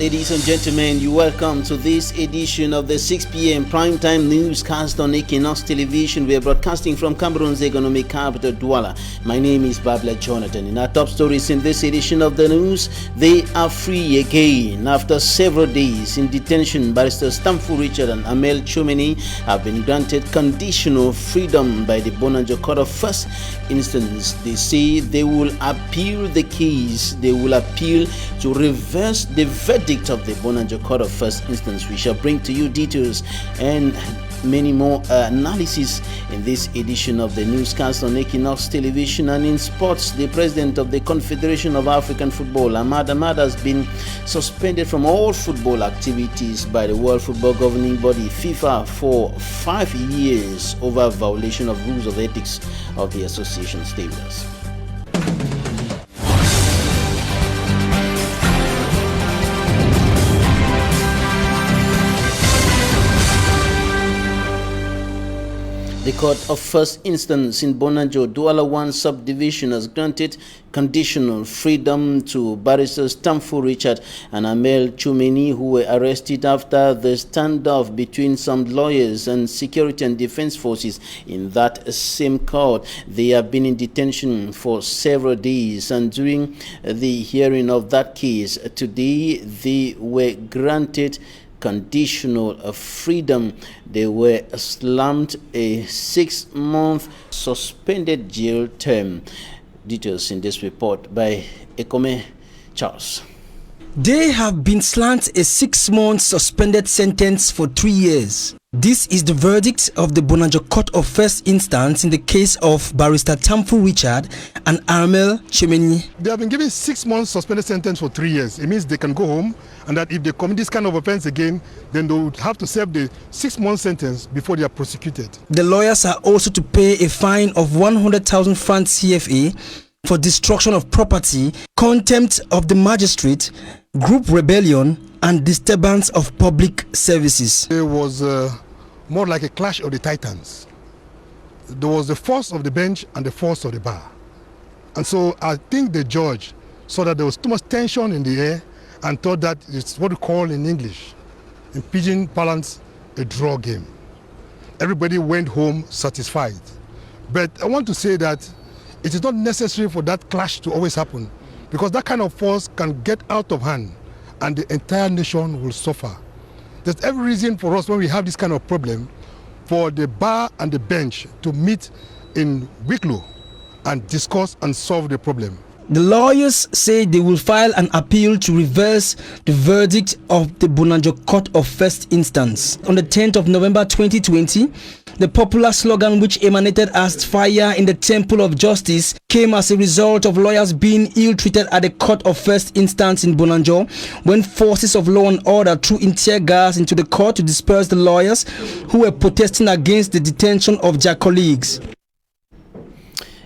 Ladies and gentlemen, you welcome to this edition of the 6 p.m. primetime newscast on Equinoxe television. We are broadcasting from Cameroon's economic capital, Douala. My name is Babla Jonathan. In our top stories in this edition of the news, they are free again. After several days in detention, Barristers Tamfu Richard and Amel Chomeni have been granted conditional freedom by the Bonanjo Court of First Instance. They say they will appeal the case. They will appeal to reverse the verdict of the Bonanjo Court of First Instance. We shall bring to you details and many more analysis in this edition of the newscast on Equinoxe television. And in sports, the president of the Confederation of African Football, Ahmad has been suspended from all football activities by the World Football Governing Body FIFA for 5 years over violation of rules of ethics of the association status. The Court of First Instance in Bonanjo, Douala 1 subdivision has granted conditional freedom to Barristers Tamfu Richard and Amel Chomeni, who were arrested after the standoff between some lawyers and security and defense forces in that same court. They have been in detention for several days, and during the hearing of that case today, they were granted conditional freedom. They were slammed a 6-month suspended jail term. Details in this report by Kamer Charles. They have been slanted a 6-month suspended sentence for 3 years. This is the verdict of the Bonanjo Court of First Instance in the case of Barrister Tamfu Richard and Amel Chomeni. They have been given 6 months suspended sentence for 3 years. It means they can go home, and that if they commit this kind of offense again, then they would have to serve the 6-month sentence before they are prosecuted. The lawyers are also to pay a fine of 100,000 francs CFA for destruction of property, contempt of the magistrate, group rebellion, and disturbance of public services. It was more like a clash of the titans. There was the force of the bench and the force of the bar. And so I think the judge saw that there was too much tension in the air and thought that it's what we call in English, in pidgin parlance, a draw game. Everybody went home satisfied. But I want to say that it is not necessary for that clash to always happen, because that kind of force can get out of hand and the entire nation will suffer. There's every reason for us, when we have this kind of problem, for the bar and the bench to meet in Wicklow and discuss and solve the problem. The lawyers say they will file an appeal to reverse the verdict of the Bonanjo Court of First Instance. On the 10th of November 2020, the popular slogan which emanated as "Fire in the Temple of Justice" came as a result of lawyers being ill-treated at the Court of First Instance in Bonanjo when forces of law and order threw tear gas into the court to disperse the lawyers who were protesting against the detention of their colleagues.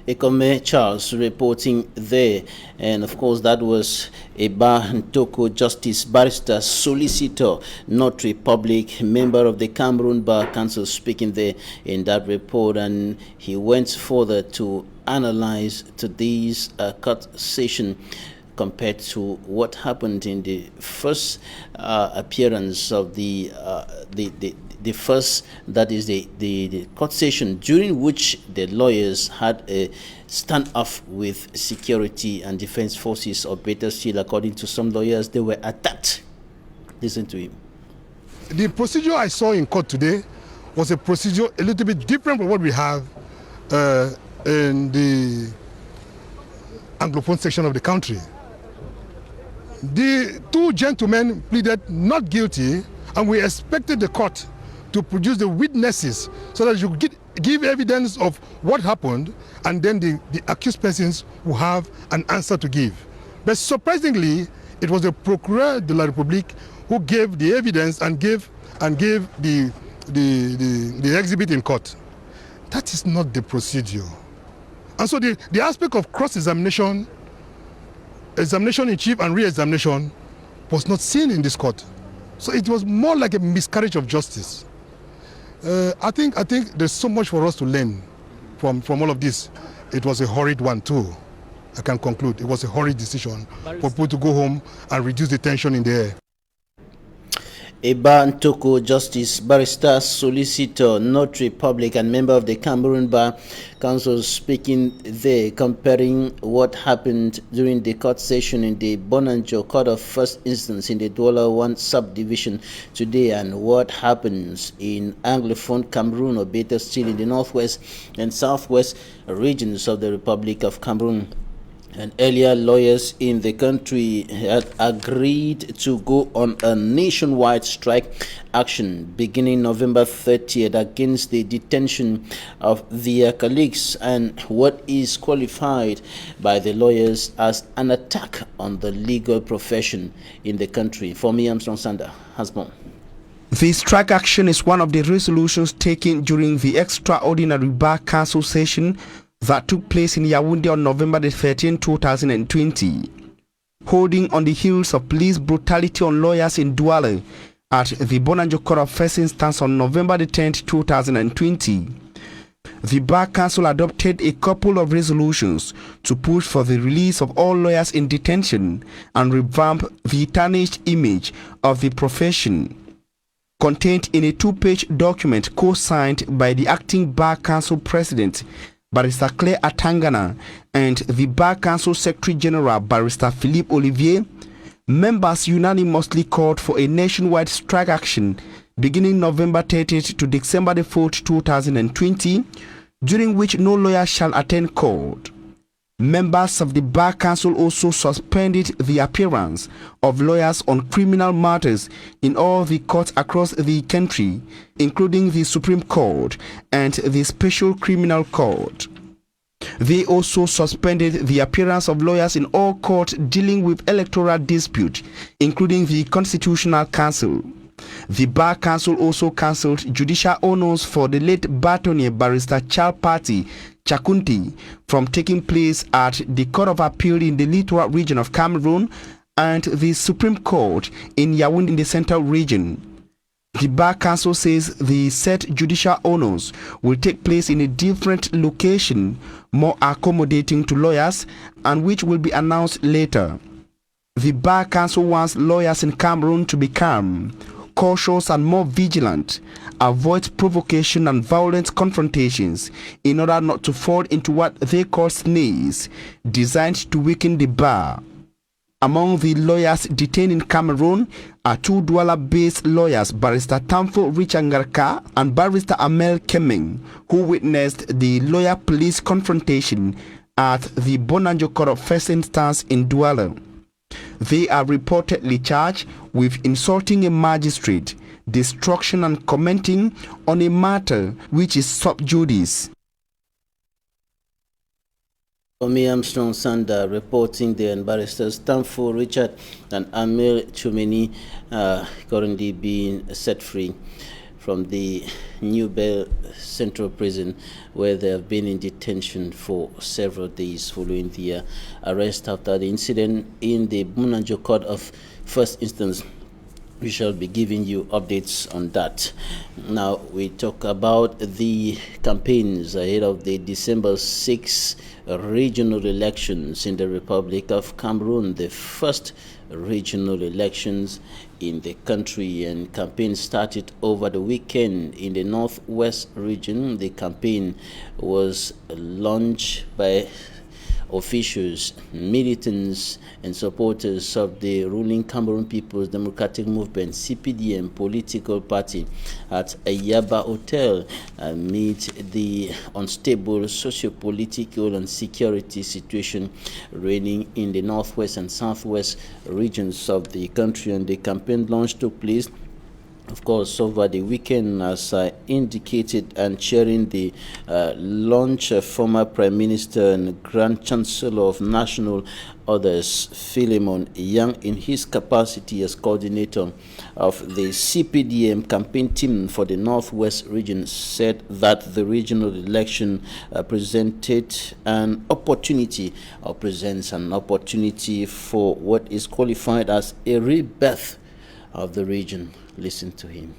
Kamer Charles reporting there. And of course, that was a Ntoko Justice Barrister, Solicitor, Notary Public, member of the Cameroon Bar Council, speaking there in that report. And he went further to analyze today's court session compared to what happened in the first appearance of the first, that is the court session, during which the lawyers had a standoff with security and defense forces, or better still, according to some lawyers, they were attacked. Listen to him. The procedure I saw in court today was a procedure a little bit different from what we have in the Anglophone section of the country. The two gentlemen pleaded not guilty, and we expected the court to produce the witnesses so that you could give evidence of what happened, and then the accused persons will have an answer to give. But surprisingly, it was the Procureur de la République who gave the evidence and gave the exhibit in court. That is not the procedure. And so the aspect of cross-examination, examination in chief and re-examination was not seen in this court. So it was more like a miscarriage of justice. I think there's so much for us to learn from all of this. It was a horrid one too. I can conclude it was a horrid decision for people to go home and reduce the tension in the air. Eba Ntoko, Justice, Barrister, Solicitor, Notary Public, and member of the Cameroon Bar Council, speaking there, comparing what happened during the court session in the Bonanjo Court of First Instance in the Douala 1 subdivision today and what happens in Anglophone Cameroon, or better still in the northwest and southwest regions of the Republic of Cameroon. And earlier, lawyers in the country had agreed to go on a nationwide strike action beginning November 30th against the detention of their colleagues and what is qualified by the lawyers as an attack on the legal profession in the country. For me, Armstrong Sander has more. The strike action is one of the resolutions taken during the extraordinary Bar Council session that took place in Yaoundé on November 13, 2020. Holding on the heels of police brutality on lawyers in Douala at the Bonanjo Court of First Instance on November 10, 2020. The Bar Council adopted a couple of resolutions to push for the release of all lawyers in detention and revamp the tarnished image of the profession. Contained in a two-page document co-signed by the acting Bar Council President, Barrister Claire Atangana, and the Bar Council Secretary General, Barrister Philippe Olivier, members unanimously called for a nationwide strike action beginning November 30th to December 4th, 2020, during which no lawyer shall attend court. Members of the Bar Council also suspended the appearance of lawyers on criminal matters in all the courts across the country, including the Supreme Court and the Special Criminal Court. They also suspended the appearance of lawyers in all courts dealing with electoral dispute, including the Constitutional Council. The Bar Council also cancelled judicial honors for the late Bâtonnier Barrister Charles Party Chakunti from taking place at the Court of Appeal in the Littoral region of Cameroon and the Supreme Court in Yaoundé in the Central region. The Bar Council says the said judicial honors will take place in a different location, more accommodating to lawyers, and which will be announced later. The Bar Council wants lawyers in Cameroon to be calm, cautious and more vigilant, avoid provocation and violent confrontations in order not to fall into what they call snares designed to weaken the bar. Among the lawyers detained in Cameroon are two Douala-based lawyers, Barrister Tamfo Richangarka and Barrister Amel Keming, who witnessed the lawyer-police confrontation at the Bonanjo Court of First Instance in Douala. They are reportedly charged with insulting a magistrate, destruction and commenting on a matter which is sub judice. For me, Armstrong Sander reporting there, and Barristers Tamfo Richard and Amel Chumeni currently being set free from the New Bell Central Prison, where they have been in detention for several days following their arrest after the incident in the Bonanjo Court of First Instance. We shall be giving you updates on that. Now we talk about the campaigns ahead of the December 6 regional elections in the Republic of Cameroon, the first regional elections in the country, and campaign started over the weekend in the northwest region. The campaign was launched by officials, militants and supporters of the ruling Cameroon People's Democratic Movement (CPDM) political party at a Yaba hotel amid the unstable socio-political and security situation reigning in the northwest and southwest regions of the country. And the campaign launch took place, of course, over the weekend, as I indicated, and chairing the launch, former Prime Minister and Grand Chancellor of National Orders, Philemon Yang, in his capacity as coordinator of the CPDM campaign team for the Northwest region, said that the regional election presented an opportunity, or presents an opportunity for what is qualified as a rebirth of the region. Listen to him.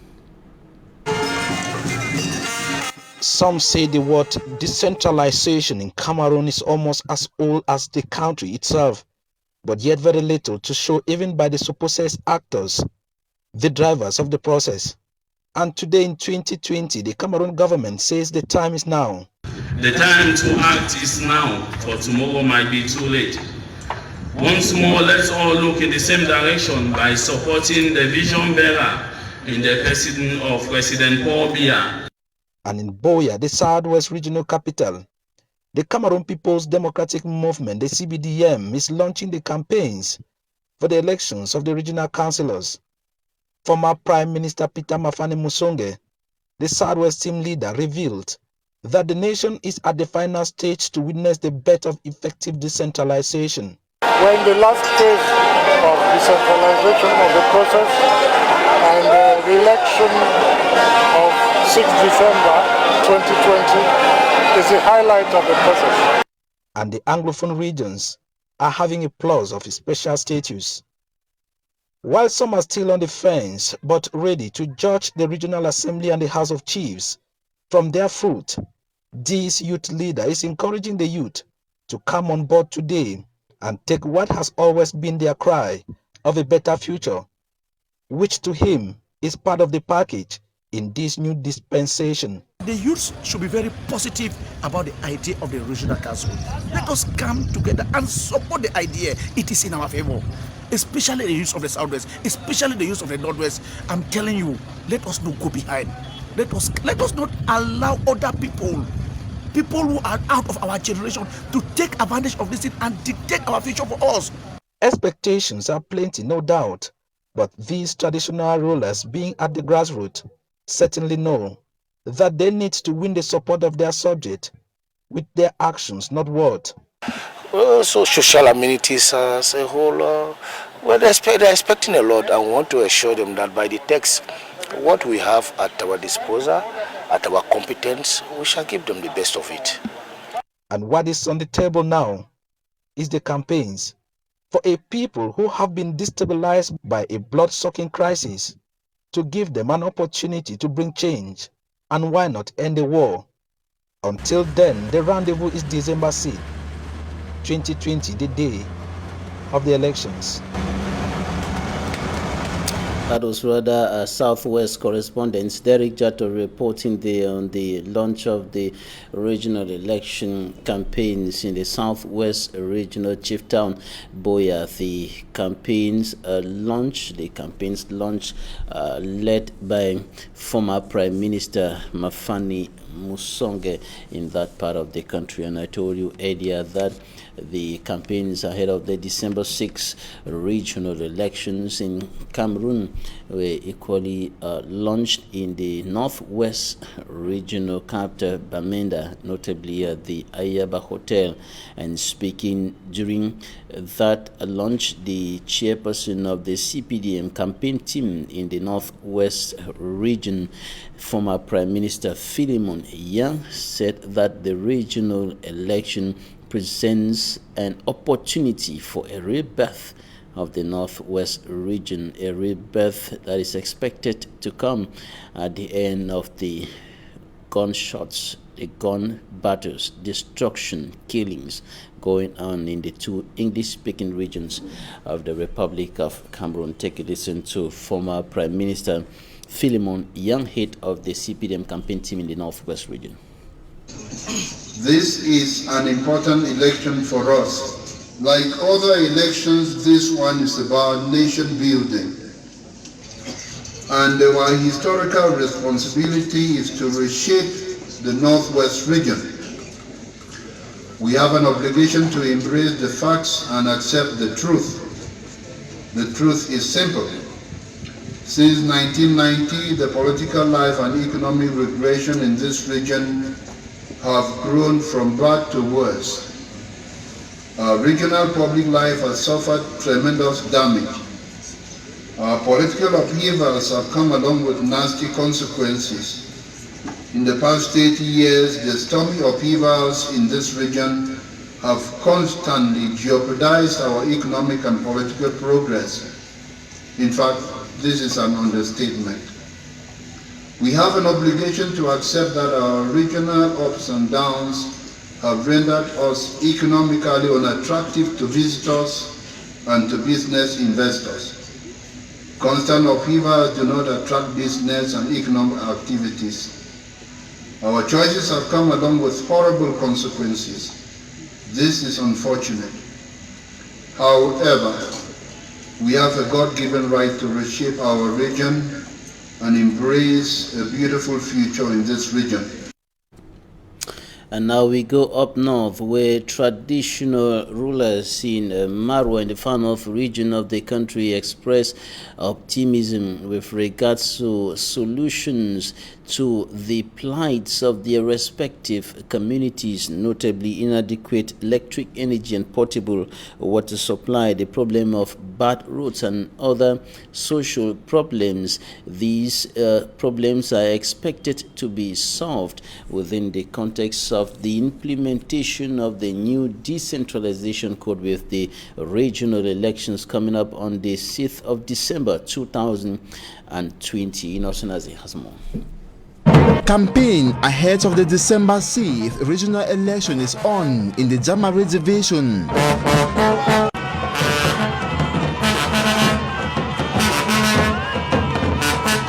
Some say the word decentralization in Cameroon is almost as old as the country itself, but yet very little to show even by the supposed actors. the drivers of the process. And today in 2020, the Cameroon government says the time is now. The time to act is now, for tomorrow might be too late. Once more, let's all look in the same direction by supporting the vision bearer in the person of President Paul Biya. And in Buea, the southwest regional capital, the Cameroon People's Democratic Movement, the CBDM, is launching the campaigns for the elections of the regional councillors. Former Prime Minister Peter Mafani Musonge, the Southwest team leader, revealed that the nation is at the final stage to witness the birth of effective decentralization. We're in the last phase of decentralization of the process, and the election of 6th December 2020 is the highlight of the process. And the Anglophone regions are having a plus of a special status. While some are still on the fence but ready to judge the Regional Assembly and the House of Chiefs from their fruit, this youth leader is encouraging the youth to come on board today and take what has always been their cry of a better future, which to him is part of the package in this new dispensation. The youths should be very positive about the idea of the regional council. Let us come together and support the idea. It is in our favor, especially the youth of the Southwest, especially the youth of the Northwest. I'm telling you, let us not go behind. Let us not allow other people who are out of our generation to take advantage of this thing and dictate our future for us. Expectations are plenty, no doubt, but these traditional rulers, being at the grassroots, certainly know that they need to win the support of their subject with their actions, not words. So social amenities as a whole, well, they're expecting a lot, and we want to assure them that by the text, what we have at our disposal, at our competence, we shall give them the best of it. And what is on the table now is the campaigns for a people who have been destabilized by a blood-sucking crisis, to give them an opportunity to bring change, and why not end the war? Until then, the rendezvous is December 6, 2020, the day of the elections. That was rather Southwest correspondent Derek Jato reporting on the launch of the regional election campaigns in the Southwest regional chief town, Buea. The campaigns launched led by former Prime Minister Mafani Musonge in that part of the country. And I told you earlier that the campaigns ahead of the December 6 regional elections in Cameroon were equally launched in the Northwest regional capital, Bamenda, notably at the Ayaba Hotel. And speaking during that launch, the chairperson of the CPDM campaign team in the Northwest region, former Prime Minister Philemon Yang, said that the regional election presents an opportunity for a rebirth of the Northwest region, a rebirth that is expected to come at the end of the gunshots, the gun battles, destruction, killings going on in the two English-speaking regions of the Republic of Cameroon. Take a listen to former Prime Minister Philemon Yang, head of the CPDM campaign team in the Northwest region. This is an important election for us. Like other elections, this one is about nation building. And our historical responsibility is to reshape the Northwest region. We have an obligation to embrace the facts and accept the truth. The truth is simple. Since 1990, the political life and economic regression in this region have grown from bad to worse. Our regional public life has suffered tremendous damage. Our political upheavals have come along with nasty consequences. In the past 80 years, the stormy upheavals in this region have constantly jeopardized our economic and political progress. In fact, this is an understatement. We have an obligation to accept that our regional ups and downs have rendered us economically unattractive to visitors and to business investors. Constant upheavals do not attract business and economic activities. Our choices have come along with horrible consequences. This is unfortunate. However, we have a God-given right to reshape our region and embrace a beautiful future in this region. And now we go up north, where traditional rulers in Marwa, in the far north region of the country, express optimism with regards to solutions to the plights of their respective communities, notably inadequate electric energy and portable water supply, the problem of bad roads and other social problems. These problems are expected to be solved within the context of the implementation of the new decentralization code, with the regional elections coming up on the 6th of December 2020. Inocenazi has more. Campaign ahead of the December 6th regional election is on in the Jamari division.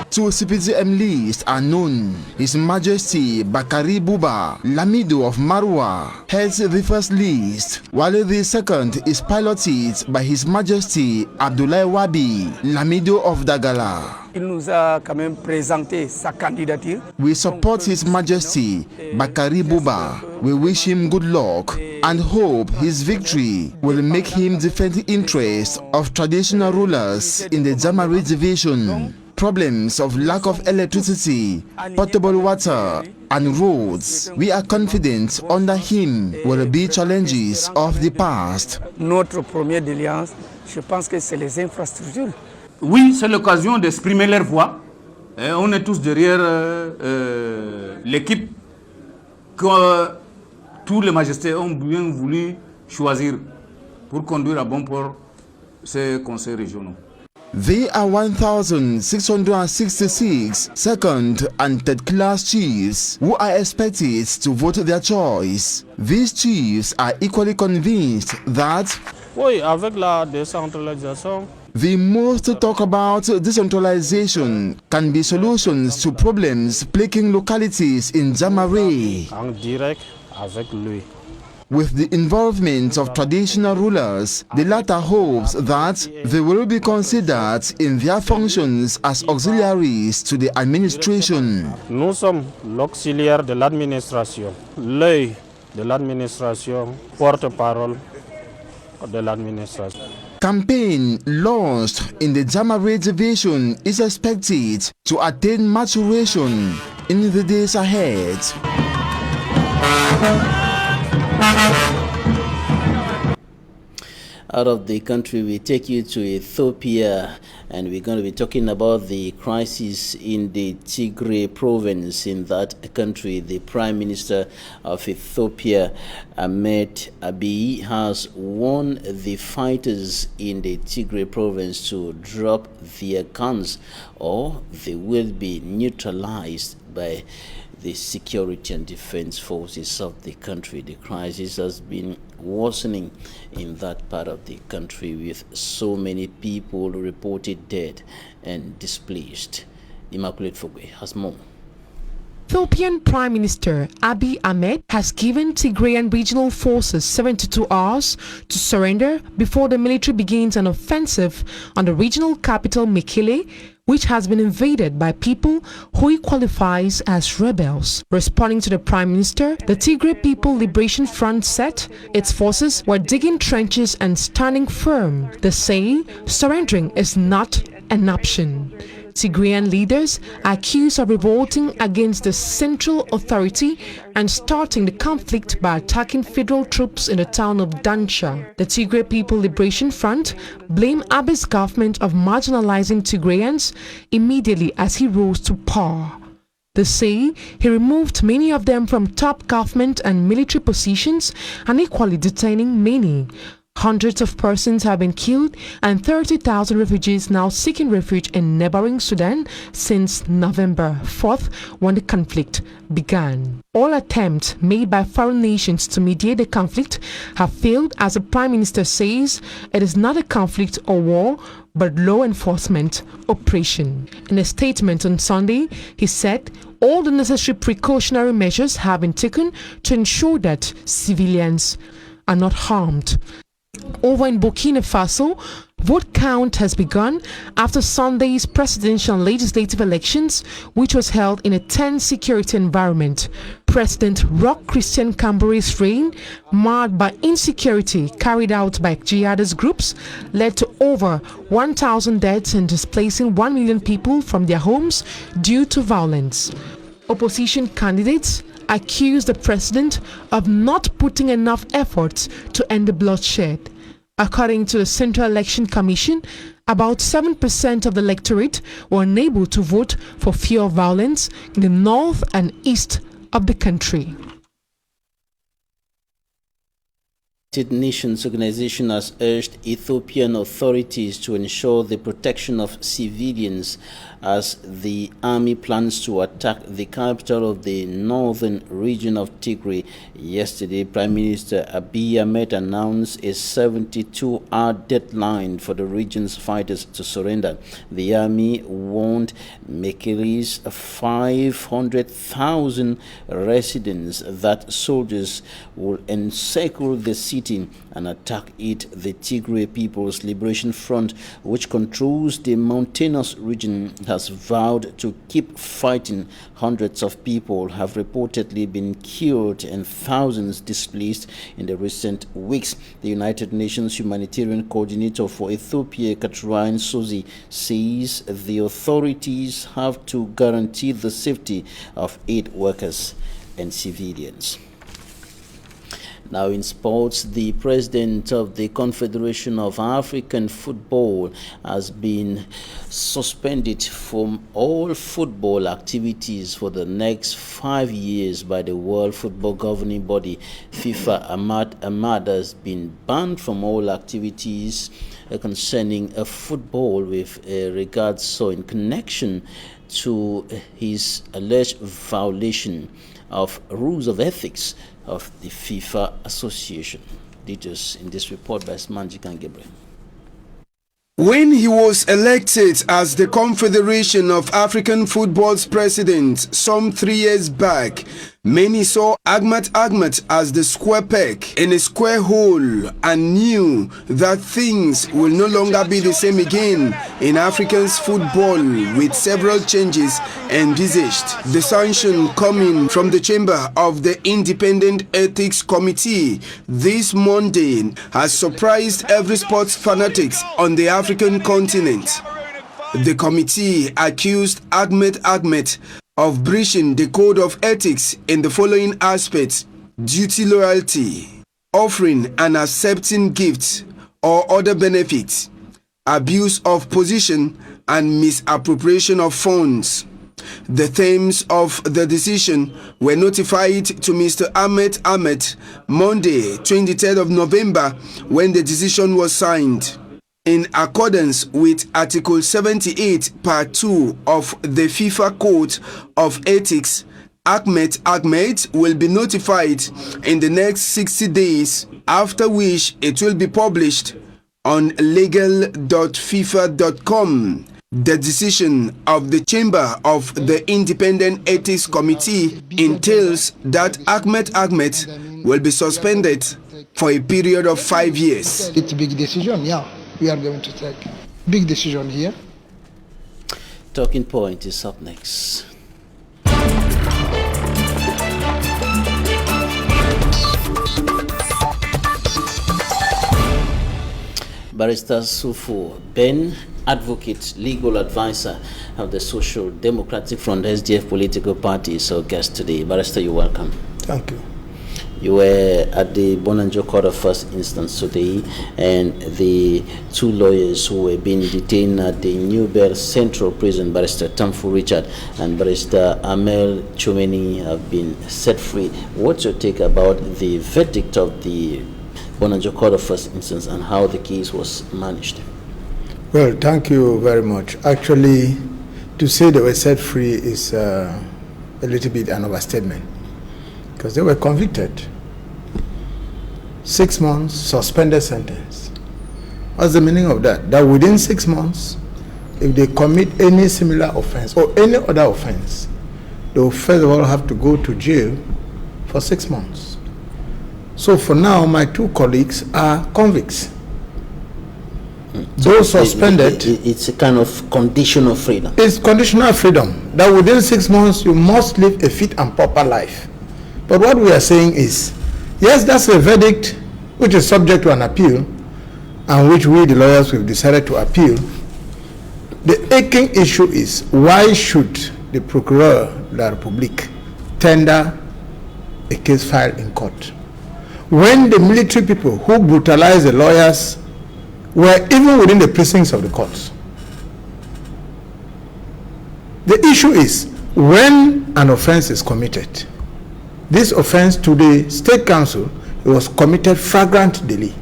Two CPDM lists are known. His Majesty Bakari Buba Lamido of Marwa heads the first list, while the second is piloted by His Majesty Abdoulaye Wabi Lamido of Dagala. Il nous a quand même présenté sa candidature. We support His Majesty Bakari Buba. We wish him good luck and hope his victory will make him defend the interests of traditional rulers in the Jamari division. Problems of lack of electricity, potable water, and roads, we are confident under him will be challenges of the past. Notre première déliance, je pense que c'est les infrastructures. Oui, c'est l'occasion d'exprimer leur voix. Et on est tous derrière l'équipe que tous les majestés ont bien voulu choisir pour conduire à bon port ces conseils régionaux. There are 1,666 second and third class chiefs who are expected to vote their choice. These chiefs are equally convinced that oui, avec la décentralisation, the most talk about decentralization can be solutions to problems plaguing localities in Jamari. En direct avec lui. With the involvement of traditional rulers, the latter hopes that they will be considered in their functions as auxiliaries to the administration. Nous sommes l'auxiliaire de l'administration, l'œil de l'administration, porte-parole de l'administration. Campaign launched in the Jamari division is expected to attain maturation in the days ahead. Out of the country, we take you to Ethiopia, and we're going to be talking about the crisis in the Tigray province. In that country, the Prime Minister of Ethiopia, Ahmed Abiy, has warned the fighters in the Tigray province to drop their guns, or they will be neutralized by the security and defense forces of the country. The crisis has been worsening in that part of the country, with so many people reported dead and displaced. Immaculate Fogwe has more. Ethiopian Prime Minister Abiy Ahmed has given Tigrayan regional forces 72 hours to surrender before the military begins an offensive on the regional capital Mekele, which has been invaded by people who he qualifies as rebels. Responding to the Prime Minister, the Tigray People Liberation Front said its forces were digging trenches and standing firm. They say surrendering is not an option. Tigrayan leaders are accused of revolting against the central authority and starting the conflict by attacking federal troops in the town of Dansha. The Tigray People Liberation Front blamed Abiy's government of marginalizing Tigrayans immediately as he rose to power. They say he removed many of them from top government and military positions and equally detaining many. Hundreds of persons have been killed and 30,000 refugees now seeking refuge in neighboring Sudan since November 4th, when the conflict began. All attempts made by foreign nations to mediate the conflict have failed, as the Prime Minister says it is not a conflict or war, but law enforcement operation. In a statement on Sunday, he said all the necessary precautionary measures have been taken to ensure that civilians are not harmed. Over in Burkina Faso, vote count has begun after Sunday's presidential and legislative elections, which was held in a tense security environment. President Roch Christian Kambore's reign, marred by insecurity carried out by jihadist groups, led to over 1,000 deaths and displacing 1 million people from their homes due to violence. Opposition candidates accused the president of not putting enough efforts to end the bloodshed. According to the Central Election Commission, about 7% of the electorate were unable to vote for fear of violence in the north and east of the country. United Nations organization has urged Ethiopian authorities to ensure the protection of civilians as the army plans to attack the capital of the northern region of Tigray. Yesterday, Prime Minister Abiy Ahmed announced a 72-hour deadline for the region's fighters to surrender. The army warned Mekere's 500,000 residents that soldiers will encircle the city and attack it. The Tigray People's Liberation Front, which controls the mountainous region, has vowed to keep fighting. Hundreds of people have reportedly been killed and thousands displaced in the recent weeks. The United Nations humanitarian coordinator for Ethiopia, Katrine Suzy, says the authorities have to guarantee the safety of aid workers and civilians. Now in sports, the president of the Confederation of African Football has been suspended from all football activities for the next 5 years by the World Football Governing Body. FIFA Ahmad has been banned from all activities concerning football with regards so in connection to his alleged violation of rules of ethics of the FIFA Association. Details in this report by Smanjik and Gabriel. When he was elected as the Confederation of African Football's president some 3 years back, many saw Ahmad as the square peg in a square hole and knew that things will no longer be the same again in Africa's football, with several changes envisaged. The sanction coming from the chamber of the Independent Ethics Committee this Monday has surprised every sports fanatics on the African continent. The committee accused Ahmed of breaching the code of ethics in the following aspects: duty loyalty, offering and accepting gifts or other benefits, abuse of position, and misappropriation of funds. The themes of the decision were notified to Mr. Ahmed Monday, 23rd of November, when the decision was signed. In accordance with Article 78, Part 2 of the FIFA Code of Ethics, Ahmed will be notified in the next 60 days, after which it will be published on legal.fifa.com. The decision of the Chamber of the Independent Ethics Committee entails that Ahmed will be suspended for a period of 5 years. It's a big decision, yeah. We are going to take big decision here. Talking Point is up next. Barrister Sufu Ben, advocate, legal advisor of the Social Democratic Front SDF political party, is our guest today. Barrister, you're welcome. Thank you. You were at the Bonanjo Court of First Instance today, and the two lawyers who were being detained at the Newberg Central Prison, Barrister Tamfu Richard and Barrister Amel Chomeni, have been set free. What's your take about the verdict of the Bonanjo Court of First Instance and how the case was managed? Well, thank you very much. Actually, to say they were set free is a little bit an overstatement, because they were convicted. 6 months suspended sentence. What's the meaning of that? That within 6 months, if they commit any similar offense or any other offense, they will first of all have to go to jail for 6 months. So for now, my 2 colleagues are convicts. Those suspended. It's a kind of conditional freedom. It's conditional freedom. That within 6 months, you must live a fit and proper life. But what we are saying is, yes, that's a verdict which is subject to an appeal, and which we, the lawyers, have decided to appeal. The aching issue is, why should the Procureur de la République tender a case filed in court when the military people who brutalized the lawyers were even within the precincts of the courts? The issue is, when an offense is committed, this offense to the State Council, it was committed flagrantly.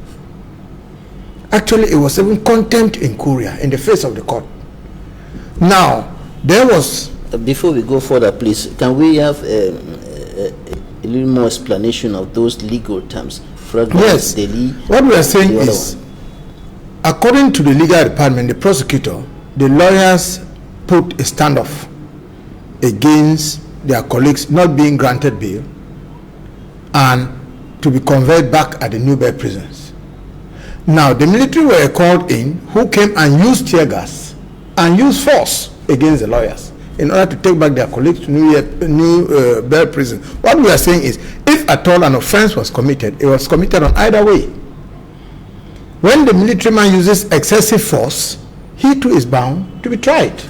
Actually, it was even contempt in Korea in the face of the court. Now, there was... Before we go further, please, can we have a little more explanation of those legal terms? Yes. What we are saying is, according to the legal department, the prosecutor, the lawyers put a standoff against their colleagues not being granted bail and to be conveyed back at the Newberg prisons. Now, the military were called in, who came and used tear gas and used force against the lawyers in order to take back their colleagues to Newberg prison. What we are saying is, if at all an offense was committed, it was committed on either way. When the military man uses excessive force, he too is bound to be tried.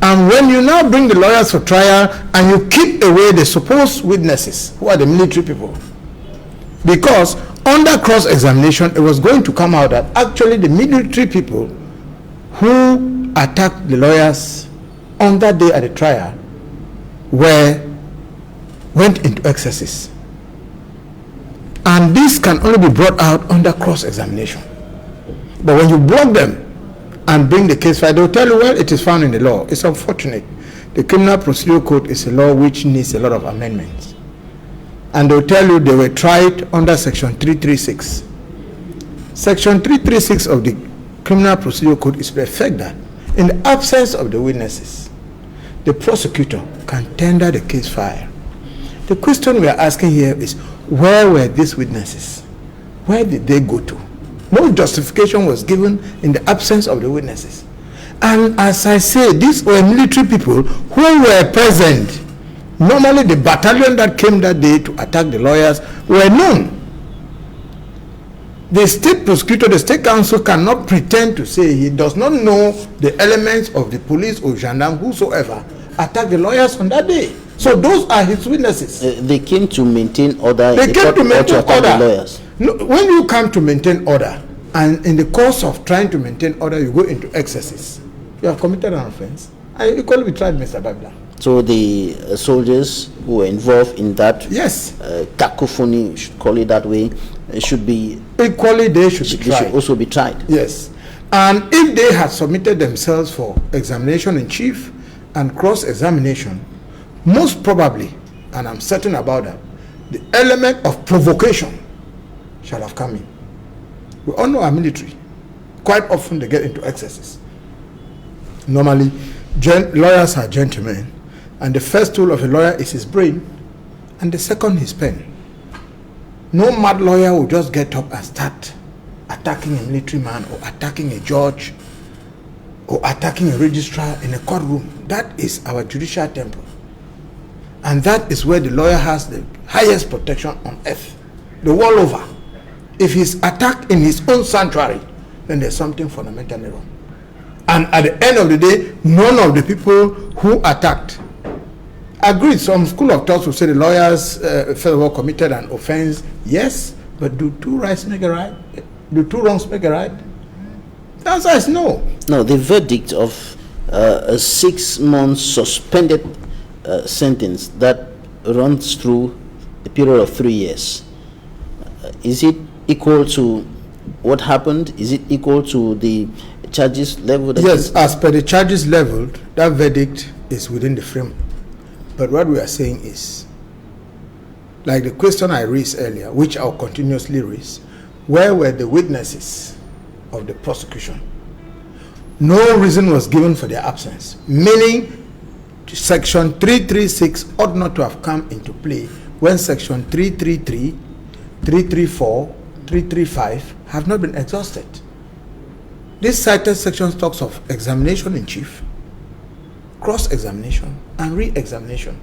And when you now bring the lawyers for trial and you keep away the supposed witnesses, who are the military people, because under cross-examination, it was going to come out that actually the military people who attacked the lawyers on that day at the trial went into excesses. And this can only be brought out under cross-examination. But when you block them and bring the case file, they'll tell you, well, it is found in the law. It's unfortunate. The Criminal Procedure Code is a law which needs a lot of amendments. And they'll tell you they were tried under Section 336. Section 336 of the Criminal Procedure Code is to effect that in the absence of the witnesses, the prosecutor can tender the case file. The question we are asking here is, where were these witnesses? Where did they go to? No justification was given in the absence of the witnesses. And as I say, these were military people who were present. Normally, the battalion that came that day to attack the lawyers were known. The state prosecutor, the state council cannot pretend to say he does not know the elements of the police or gendarme, whosoever, attacked the lawyers on that day. So those are his witnesses. They came to maintain order. They came to maintain order. The lawyers. No, when you come to maintain order, and in the course of trying to maintain order, you go into excesses, you have committed an offense, and you equally be tried, Mr. Babla. So the soldiers who were involved in that, yes, cacophony, we should call it that way, should be equally. They should be tried. They should also be tried. Yes, and if they had submitted themselves for examination in chief and cross-examination, most probably, and I'm certain about that, the element of provocation shall have come in. We all know our military. Quite often they get into excesses. Normally, lawyers are gentlemen, and the first tool of a lawyer is his brain, and the second his pen. No mad lawyer will just get up and start attacking a military man or attacking a judge or attacking a registrar in a courtroom. That is our judicial temple. And that is where the lawyer has the highest protection on earth, the world over. If he's attacked in his own sanctuary, then there's something fundamentally wrong. And at the end of the day, none of the people who attacked agreed. Some school of thought will say the lawyers, first of all, committed an offense. Yes, but do two rights make a right? Do two wrongs make a right? The answer is no. No, the verdict of a 6 month suspended sentence that runs through a period of 3 years. Is it equal to what happened? Is it equal to the charges leveled? Yes, as per the charges leveled, that verdict is within the frame. But what we are saying is, like the question I raised earlier, which I'll continuously raise, where were the witnesses of the prosecution? No reason was given for their absence, meaning Section 336 ought not to have come into play when Section 333, 334, 335 have not been exhausted. This cited section talks of examination in chief, cross-examination, and re-examination.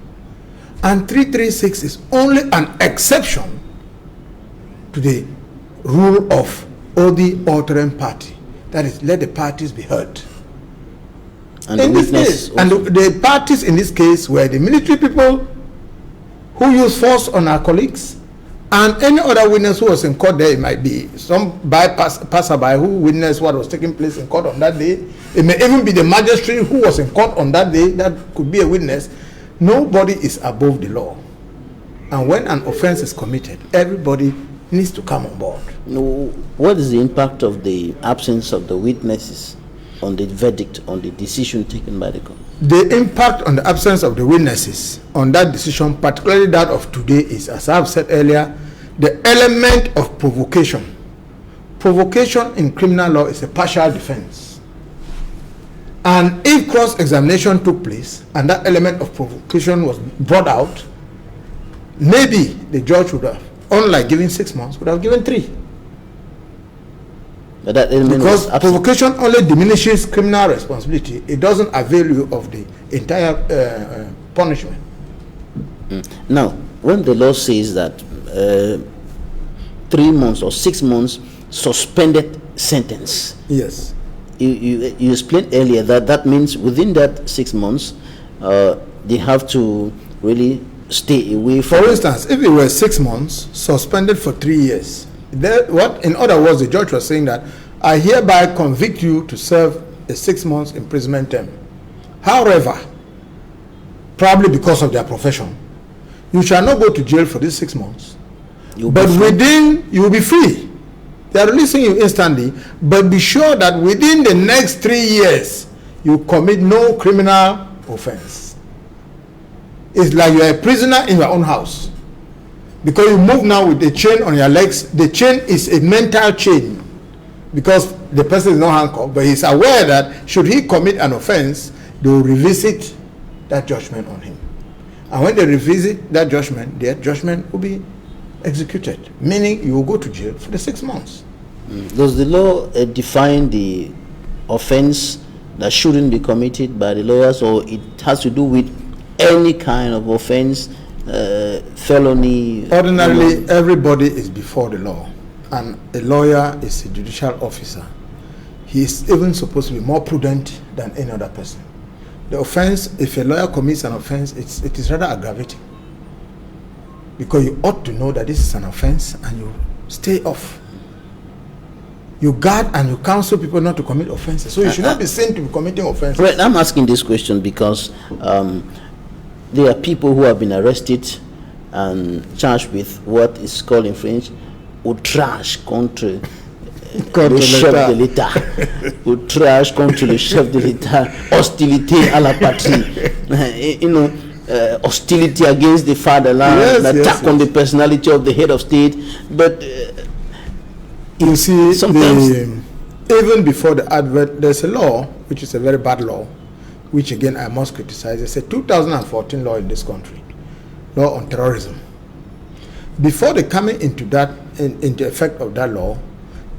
And 336 is only an exception to the rule of odi altering party. That is, let the parties be heard. And in this case, and the parties in this case were the military people who used force on our colleagues, and any other witness who was in court there. It might be some passerby who witnessed what was taking place in court on that day. It may even be the magistrate who was in court on that day that could be a witness. Nobody is above the law. And when an offense is committed, everybody needs to come on board. What is the impact of the absence of the witnesses on the verdict, on the decision taken by the court? The impact on the absence of the witnesses on that decision, particularly that of today, is, as I've said earlier, the element of provocation. Provocation in criminal law is a partial defense. And if cross-examination took place and that element of provocation was brought out, maybe the judge would have, unlike giving 6 months, would have given 3. But that because provocation only diminishes criminal responsibility. It doesn't avail you of the entire punishment. Now, when the law says that 3 months or 6 months suspended sentence, yes, you explained earlier that that means within that 6 months they have to really stay away from. For instance, if it were 6 months suspended for 3 years, what, in other words, the judge was saying that I hereby convict you to serve a 6 months imprisonment term. However, probably because of their profession, you shall not go to jail for these 6 months. But within, you will be free. They are releasing you instantly, but be sure that within the next 3 years, you commit no criminal offense. It's like you are a prisoner in your own house. Because you move now with a chain on your legs. The chain is a mental chain, because the person is not handcuffed, but he's aware that should he commit an offense, they will revisit that judgment on him. And when they revisit that judgment, their judgment will be executed, meaning you will go to jail for the 6 months. Does the law define the offense that shouldn't be committed by the lawyers, or it has to do with any kind of offense? Felony? Ordinarily, everybody is before the law, and a lawyer is a judicial officer. He is even supposed to be more prudent than any other person. The offense, if a lawyer commits an offense, it is rather aggravating, because you ought to know that this is an offense and you stay off. You guard and you counsel people not to commit offenses, so you should not be seen to be committing offenses. Right, I'm asking this question because there are people who have been arrested and charged with what is called in French outrage contre le chef de l'État. Outrage contre le chef de l'État, hostilité à la patrie. You know, hostility against the fatherland, attack on the personality of the head of state. But you see, sometimes even before the advert, there's a law which is a very bad law, which again I must criticize. It's a 2014 law in this country, law on terrorism. Before the coming into into effect of that law,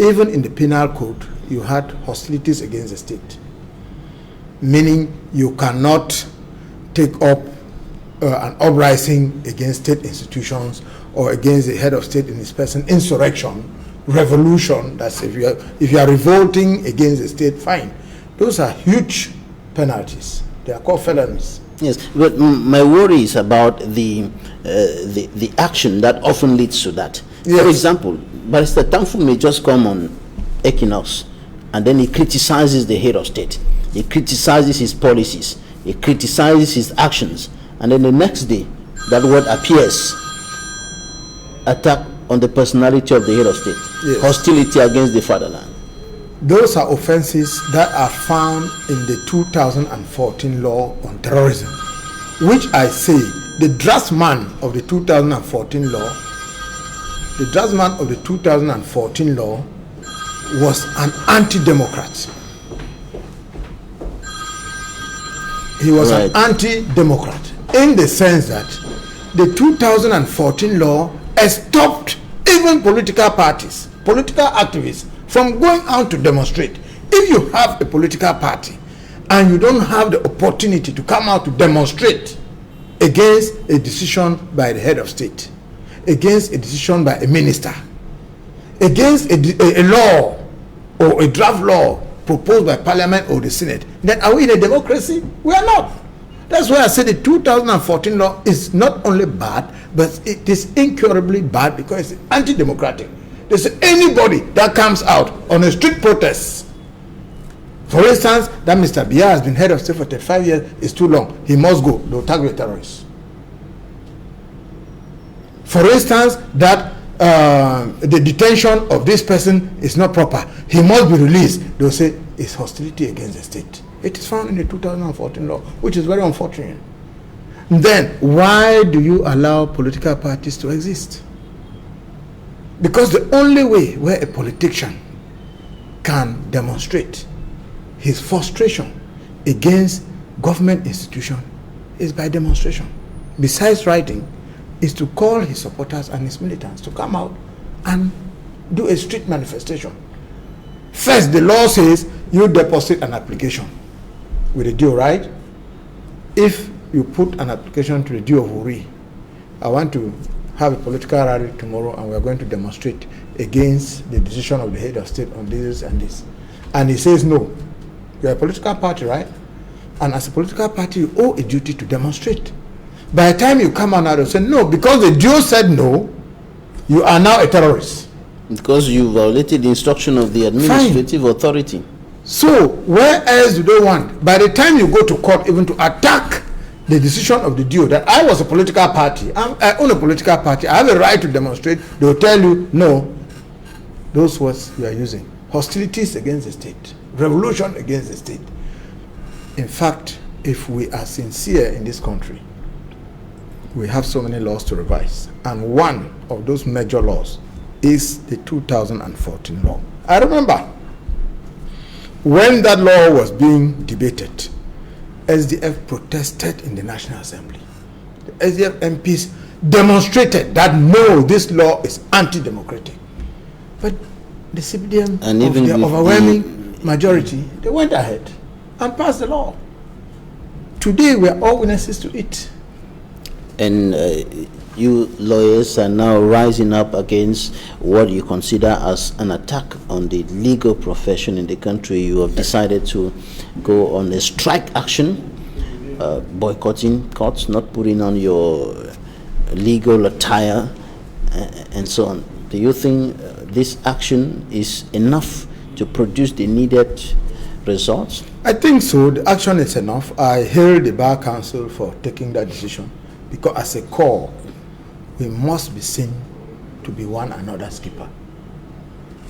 even in the penal code, you had hostilities against the state, meaning you cannot take up an uprising against state institutions or against the head of state in his person, insurrection, revolution. That's if you are revolting against the state, fine. Those are huge penalties. They are called felonies. Yes, but my worry is about the action that often leads to that. Yes. For example, Barrister Tamfu may just come on Equinoxe and then he criticizes the head of state. He criticizes his policies. He criticizes his actions. And then the next day, that word appears. Attack on the personality of the head of state. Yes. Hostility against the fatherland. Those are offenses that are found in the 2014 law on terrorism, which I say the draftsman of the 2014 law, was an anti-democrat. He was an anti-democrat in the sense that the 2014 law stopped even political parties, political activists from going out to demonstrate. If you have a political party and you don't have the opportunity to come out to demonstrate against a decision by the head of state, against a decision by a minister, against a law or a draft law proposed by parliament or the senate, then are we in a democracy? We are not. That's why I said the 2014 law is not only bad, but it is incurably bad because it's anti-democratic. There's anybody that comes out on a street protest. For instance, that Mr. Biya has been head of state for 35 years, is too long. He must go. They'll target the terrorists. For instance, that the detention of this person is not proper. He must be released. They'll say it's hostility against the state. It is found in the 2014 law, which is very unfortunate. Then, why do you allow political parties to exist? Because the only way where a politician can demonstrate his frustration against government institution is by demonstration. Besides writing, is to call his supporters and his militants to come out and do a street manifestation. First, the law says you deposit an application with a due, right? If you put an application to the due of Uri, I want to have a political rally tomorrow and we are going to demonstrate against the decision of the head of state on this and this. And he says no. You're a political party, right? And as a political party, you owe a duty to demonstrate. By the time you come out and say no, because the due said no, you are now a terrorist. Because you violated the instruction of the administrative authority. So, where else do they want? By the time you go to court even to attack the decision of the due, that I was a political party, I own a political party, I have a right to demonstrate, they will tell you, no, those words you are using. Hostilities against the state, revolution against the state. In fact, if we are sincere in this country, we have so many laws to revise. And one of those major laws is the 2014 law. I remember when that law was being debated, SDF protested in the National Assembly. The SDF MPs demonstrated that no, this law is anti-democratic. But the CPDM, and even the overwhelming majority, they went ahead and passed the law. Today, we are all witnesses to it. And you lawyers are now rising up against what you consider as an attack on the legal profession in the country. You have decided to go on a strike action, boycotting courts, not putting on your legal attire, and so on. Do you think this action is enough to produce the needed results? I think so. The action is enough. I hail the Bar Council for taking that decision, because as a core, we must be seen to be one another's keeper.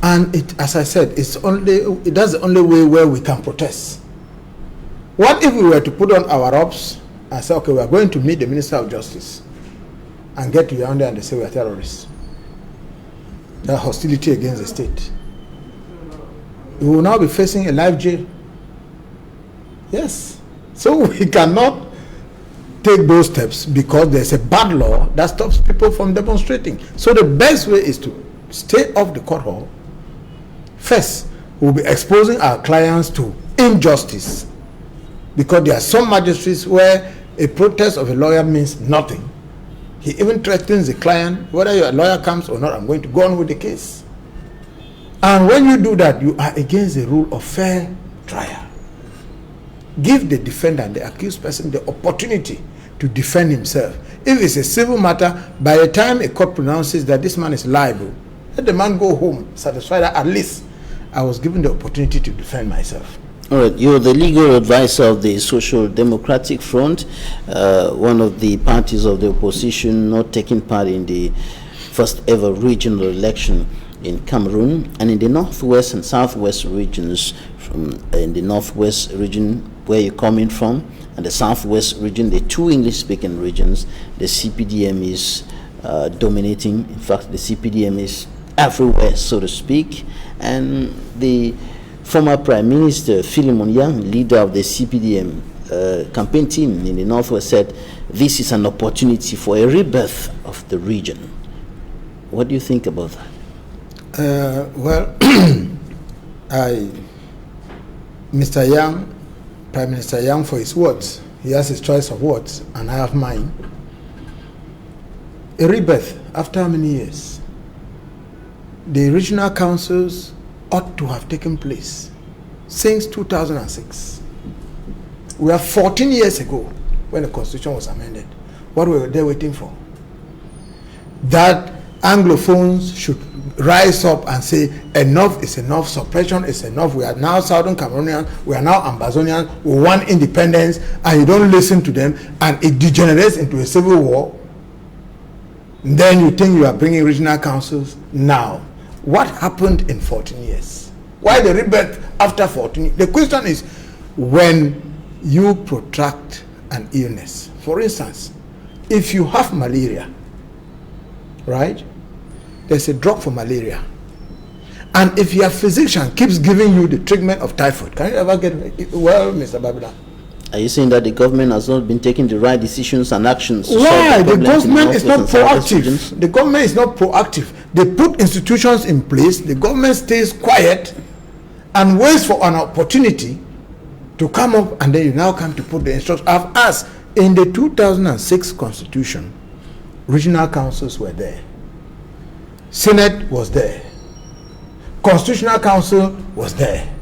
And it, as I said, that's the only way where we can protest. What if we were to put on our robes and say, okay, we are going to meet the Minister of Justice and get to Yaoundé and they say we are terrorists? That hostility against the state. We will now be facing a life jail. Yes. So we cannot take those steps because there's a bad law that stops people from demonstrating. So the best way is to stay off the court hall. First, we'll be exposing our clients to injustice, because there are some magistrates where a protest of a lawyer means nothing. He even threatens the client, whether your lawyer comes or not, I'm going to go on with the case. And when you do that, you are against the rule of fair trial. Give the defendant, the accused person, the opportunity to defend himself. If it's a civil matter, by the time a court pronounces that this man is liable, let the man go home satisfied that at least I was given the opportunity to defend myself. All right, you're the legal advisor of the Social Democratic Front, one of the parties of the opposition not taking part in the first ever regional election in Cameroon, and in the northwest and southwest regions, in the northwest region where you're coming from and the southwest region, the two English-speaking regions, the CPDM is dominating. In fact, the CPDM is everywhere, so to speak, and the former Prime Minister Philemon Yang, leader of the CPDM campaign team in the northwest, said this is an opportunity for a rebirth of the region. What do you think about that? Well, Mr. Yang, Prime Minister Yang, for his words, he has his choice of words, and I have mine. A rebirth after how many years? The regional councils ought to have taken place since 2006. We are 14 years ago when the constitution was amended. What were they waiting for? That Anglophones should rise up and say enough is enough, suppression is enough, we are now Southern Cameroonians, we are now Ambazonians, we want independence, and you don't listen to them, and it degenerates into a civil war. Then you think you are bringing regional councils now. What happened in 14 years? Why the rebirth after 14 years? The question is, when you protract an illness, for instance, if you have malaria, right? There's a drug for malaria, and if your physician keeps giving you the treatment of typhoid, can you ever get well, Mr. Babila? Are you saying that the government has not been taking the right decisions and actions? Why? The government is not proactive. The government is not proactive. They put institutions in place, the government stays quiet and waits for an opportunity to come up, and then you now come to put the instructions. I've asked, in the 2006 constitution, regional councils were there. Senate was there. Constitutional Council was there.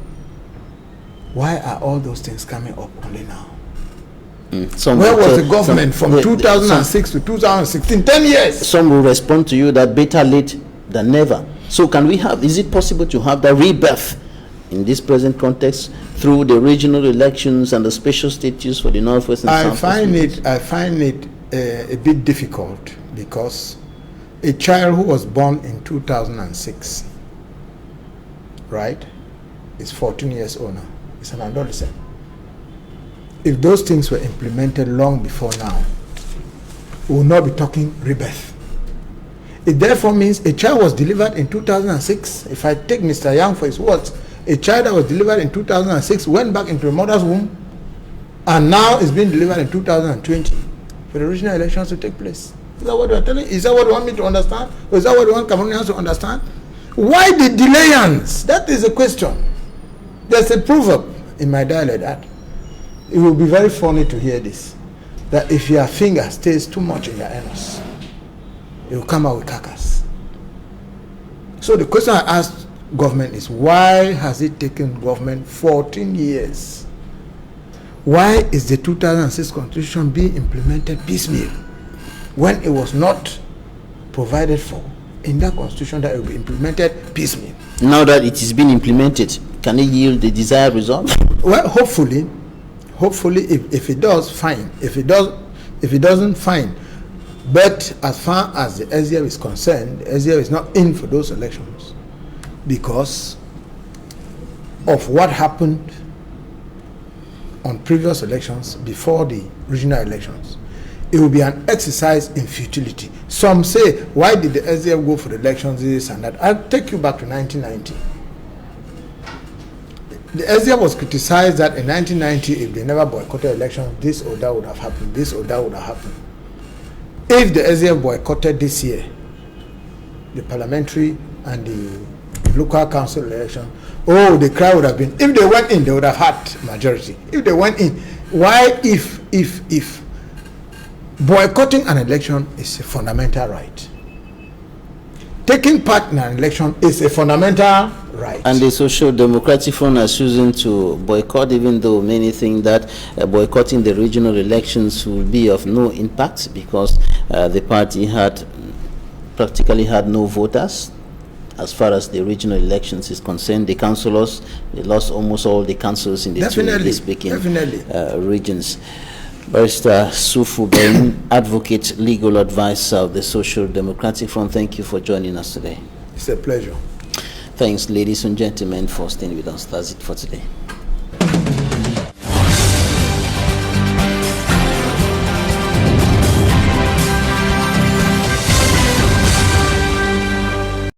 Why are all those things coming up only now? Where was the government from 2006 to 2016? 10 years. Some will respond to you that better late than never. So can we have, is it possible to have the rebirth in this present context through the regional elections and the special status for the Northwest and Southwest? I find it a bit difficult, because a child who was born in 2006, right, is 14 years old now. It's an adolescent. If those things were implemented long before now, we will not be talking rebirth. It therefore means a child was delivered in 2006. If I take Mr. Yang for his words, a child that was delivered in 2006 went back into a mother's womb, and now is being delivered in 2020 for the regional elections to take place. Is that what you are telling? Is that what you want me to understand? Or is that what you want Cameroonians to understand? Why the delayance? That is the question. There's a proverb in my dialect that it will be very funny to hear this, that if your finger stays too much in your anus, it will come out with carcass. So the question I asked government is, why has it taken government 14 years? Why is the 2006 constitution being implemented piecemeal when it was not provided for in that constitution that it will be implemented piecemeal? Now that it is being implemented, can it yield the desired result? Well, hopefully if it does, fine. If it doesn't, fine. But as far as the SDF is concerned, the SDF is not in for those elections because of what happened on previous elections before the regional elections. It will be an exercise in futility. Some say, why did the SDF go for the elections, this and that? I'll take you back to 1990. The SDF was criticized that in 1990, if they never boycotted elections, this or that would have happened, this or that would have happened. If the SDF boycotted this year, the parliamentary and the local council election, oh, the crowd would have been, if they went in, they would have had majority. If they went in, why if boycotting an election is a fundamental right? Taking part in an election is a fundamental right. And the Social Democratic Front are choosing to boycott, even though many think that boycotting the regional elections will be of no impact because the party practically had no voters. As far as the regional elections is concerned, the councillors, they lost almost all the councils in the two English-speaking regions. Barrister Sufu Ben, advocate, legal advisor of the Social Democratic Front, thank you for joining us today. It's a pleasure. Thanks, ladies and gentlemen, for staying with us. That's it for today.